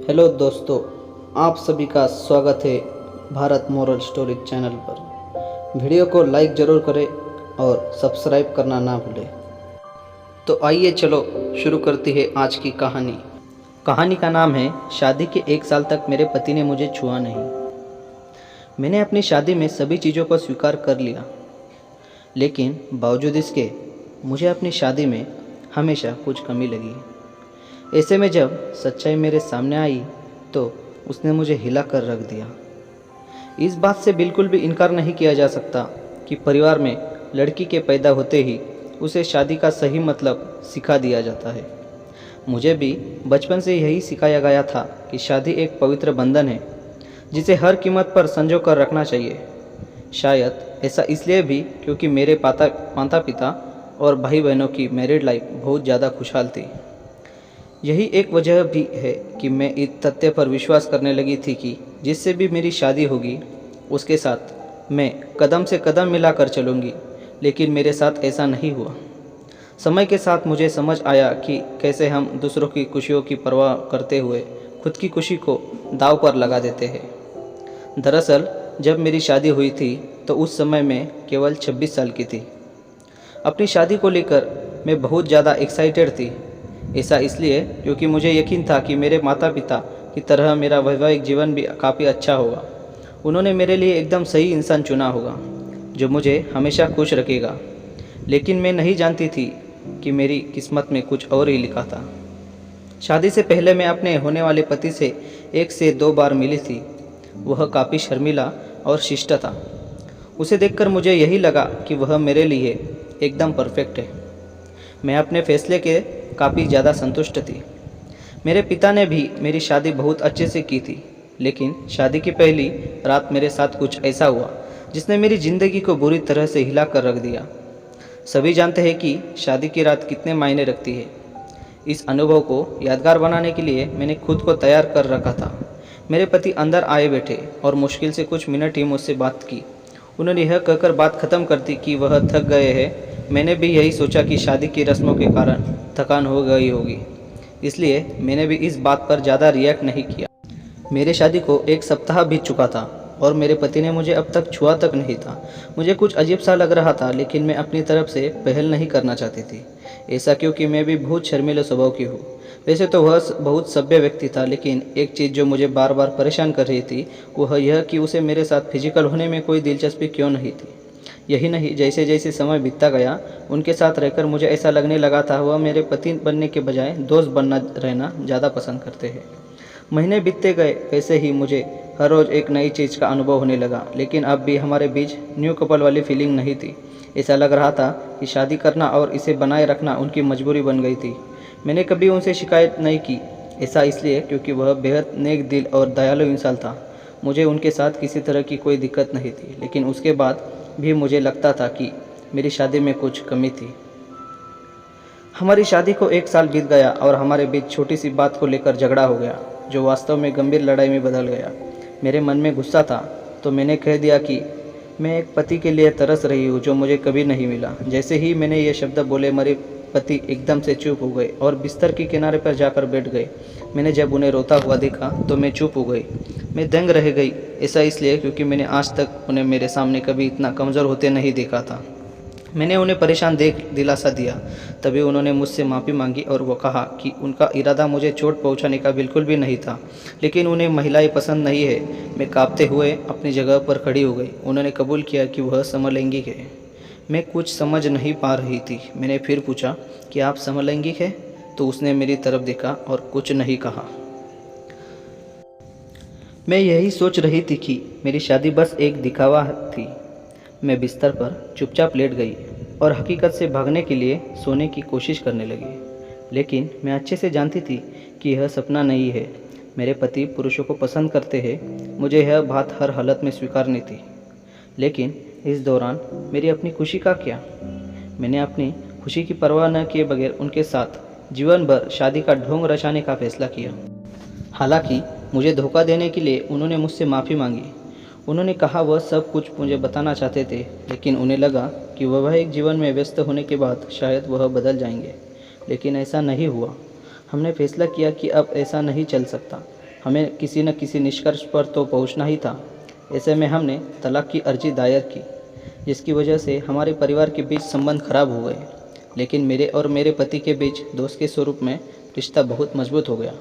Hello दोस्तों, आप सभी का स्वागत है भारत मोरल स्टोरी चैनल पर। वीडियो को लाइक ज़रूर करें और सब्सक्राइब करना ना भूलें। तो आइए चलो शुरू करती है आज की कहानी। कहानी का नाम है शादी के 1 साल तक मेरे पति ने मुझे छुआ नहीं। मैंने अपनी शादी में सभी चीज़ों को स्वीकार कर लिया, लेकिन बावजूद इसके मुझे अपनी शादी में हमेशा कुछ कमी लगी। ऐसे में जब सच्चाई मेरे सामने आई तो उसने मुझे हिला कर रख दिया। इस बात से बिल्कुल भी इनकार नहीं किया जा सकता कि परिवार में लड़की के पैदा होते ही उसे शादी का सही मतलब सिखा दिया जाता है। मुझे भी बचपन से यही सिखाया गया था कि शादी एक पवित्र बंधन है जिसे हर कीमत पर संजो कर रखना चाहिए। शायद ऐसा इसलिए भी क्योंकि मेरे माता पिता और भाई बहनों की मैरिड लाइफ बहुत ज़्यादा खुशहाल थी। यही एक वजह भी है कि मैं इस तथ्य पर विश्वास करने लगी थी कि जिससे भी मेरी शादी होगी उसके साथ मैं कदम से कदम मिलाकर चलूँगी। लेकिन मेरे साथ ऐसा नहीं हुआ। समय के साथ मुझे समझ आया कि कैसे हम दूसरों की खुशियों की परवाह करते हुए खुद की खुशी को दांव पर लगा देते हैं। दरअसल जब मेरी शादी हुई थी तो उस समय मैं केवल 26 साल की थी। अपनी शादी को लेकर मैं बहुत ज़्यादा एक्साइटेड थी। ऐसा इसलिए क्योंकि मुझे यकीन था कि मेरे माता पिता की तरह मेरा वैवाहिक जीवन भी काफ़ी अच्छा होगा। उन्होंने मेरे लिए एकदम सही इंसान चुना होगा जो मुझे हमेशा खुश रखेगा। लेकिन मैं नहीं जानती थी कि मेरी किस्मत में कुछ और ही लिखा था। शादी से पहले मैं अपने होने वाले पति से 1 से 2 बार मिली थी। वह काफ़ी शर्मीला और शिष्ट था। उसे देखकर मुझे यही लगा कि वह मेरे लिए एकदम परफेक्ट है। मैं अपने फैसले के काफ़ी ज़्यादा संतुष्ट थी। मेरे पिता ने भी मेरी शादी बहुत अच्छे से की थी, लेकिन शादी की पहली रात मेरे साथ कुछ ऐसा हुआ जिसने मेरी ज़िंदगी को बुरी तरह से हिला कर रख दिया। सभी जानते हैं कि शादी की रात कितने मायने रखती है। इस अनुभव को यादगार बनाने के लिए मैंने खुद को तैयार कर रखा था। मेरे पति अंदर आए बैठे और मुश्किल से कुछ मिनट ही मुझसे बात की। उन्होंने यह कहकर बात ख़त्म कर दी कि वह थक गए हैं। मैंने भी यही सोचा कि शादी की रस्मों के कारण थकान हो गई होगी, इसलिए मैंने भी इस बात पर ज़्यादा रिएक्ट नहीं किया। मेरे शादी को 1 सप्ताह बीत चुका था और मेरे पति ने मुझे अब तक छुआ तक नहीं था। मुझे कुछ अजीब सा लग रहा था, लेकिन मैं अपनी तरफ से पहल नहीं करना चाहती थी। ऐसा क्योंकि मैं भी बहुत शर्मीले स्वभाव की हूँ। वैसे तो वह बहुत सभ्य व्यक्ति था, लेकिन एक चीज़ जो मुझे बार बार परेशान कर रही थी वह यह कि उसे मेरे साथ फिजिकल होने में कोई दिलचस्पी क्यों नहीं थी। यही नहीं, जैसे जैसे समय बीतता गया उनके साथ रहकर मुझे ऐसा लगने लगा था वह मेरे पति बनने के बजाय दोस्त बनना रहना ज़्यादा पसंद करते हैं। महीने बीतते गए, वैसे ही मुझे हर रोज़ एक नई चीज़ का अनुभव होने लगा, लेकिन अब भी हमारे बीच न्यू कपल वाली फीलिंग नहीं थी। ऐसा लग रहा था कि शादी करना और इसे बनाए रखना उनकी मजबूरी बन गई थी। मैंने कभी उनसे शिकायत नहीं की। ऐसा इसलिए क्योंकि वह बेहद नेक दिल और दयालु इंसान था। मुझे उनके साथ किसी तरह की कोई दिक्कत नहीं थी, लेकिन उसके बाद भी मुझे लगता था कि मेरी शादी में कुछ कमी थी। हमारी शादी को 1 साल बीत गया और हमारे बीच छोटी सी बात को लेकर झगड़ा हो गया, जो वास्तव में गंभीर लड़ाई में बदल गया। मेरे मन में गुस्सा था तो मैंने कह दिया कि मैं एक पति के लिए तरस रही हूँ जो मुझे कभी नहीं मिला। जैसे ही मैंने ये शब्द बोले मेरे पति एकदम से चुप हो गए और बिस्तर के किनारे पर जाकर बैठ गए। मैंने जब उन्हें रोता हुआ देखा तो मैं चुप हो गई। मैं दंग रह गई। ऐसा इसलिए क्योंकि मैंने आज तक उन्हें मेरे सामने कभी इतना कमज़ोर होते नहीं देखा था। मैंने उन्हें परेशान देख दिलासा दिया। तभी उन्होंने मुझसे माफ़ी मांगी और वो कहा कि उनका इरादा मुझे चोट पहुंचाने का बिल्कुल भी नहीं था, लेकिन उन्हें महिलाएं पसंद नहीं है। मैं कांपते हुए अपनी जगह पर खड़ी हो गई। उन्होंने कबूल किया कि वह समलैंगिक है। मैं कुछ समझ नहीं पा रही थी। मैंने फिर पूछा कि आप समलैंगिक हैं? तो उसने मेरी तरफ देखा और कुछ नहीं कहा। मैं यही सोच रही थी कि मेरी शादी बस एक दिखावा थी। मैं बिस्तर पर चुपचाप लेट गई और हकीकत से भागने के लिए सोने की कोशिश करने लगी। लेकिन मैं अच्छे से जानती थी कि यह सपना नहीं है। मेरे पति पुरुषों को पसंद करते हैं। मुझे यह बात हर हालत में स्वीकारनी थी। लेकिन इस दौरान मेरी अपनी खुशी का क्या? मैंने अपनी खुशी की परवाह न किए बगैर उनके साथ जीवन भर शादी का ढोंग रचाने का फैसला किया। हालांकि मुझे धोखा देने के लिए उन्होंने मुझसे माफ़ी मांगी। उन्होंने कहा वह सब कुछ मुझे बताना चाहते थे, लेकिन उन्हें लगा कि वैवाहिक जीवन में व्यस्त होने के बाद शायद वह बदल जाएंगे। लेकिन ऐसा नहीं हुआ। हमने फैसला किया कि अब ऐसा नहीं चल सकता। हमें किसी न किसी निष्कर्ष पर तो पहुंचना ही था। ऐसे में हमने तलाक की अर्जी दायर की, जिसकी वजह से हमारे परिवार के बीच संबंध खराब हो गए। लेकिन मेरे और मेरे पति के बीच दोस्त के स्वरूप में रिश्ता बहुत मजबूत हो गया।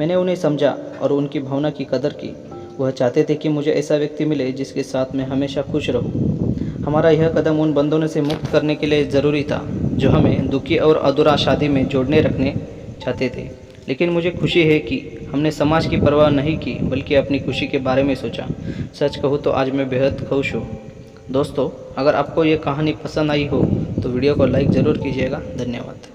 मैंने उन्हें समझा और उनकी भावना की कदर की। वह चाहते थे कि मुझे ऐसा व्यक्ति मिले जिसके साथ मैं हमेशा खुश रहूं। हमारा यह कदम उन बंधनों से मुक्त करने के लिए ज़रूरी था जो हमें दुखी और अधूरा शादी में जोड़ने रखने चाहते थे। लेकिन मुझे खुशी है कि हमने समाज की परवाह नहीं की, बल्कि अपनी खुशी के बारे में सोचा। सच कहूँ तो आज मैं बेहद खुश हूँ। दोस्तों, अगर आपको ये कहानी पसंद आई हो तो वीडियो को लाइक ज़रूर कीजिएगा। धन्यवाद।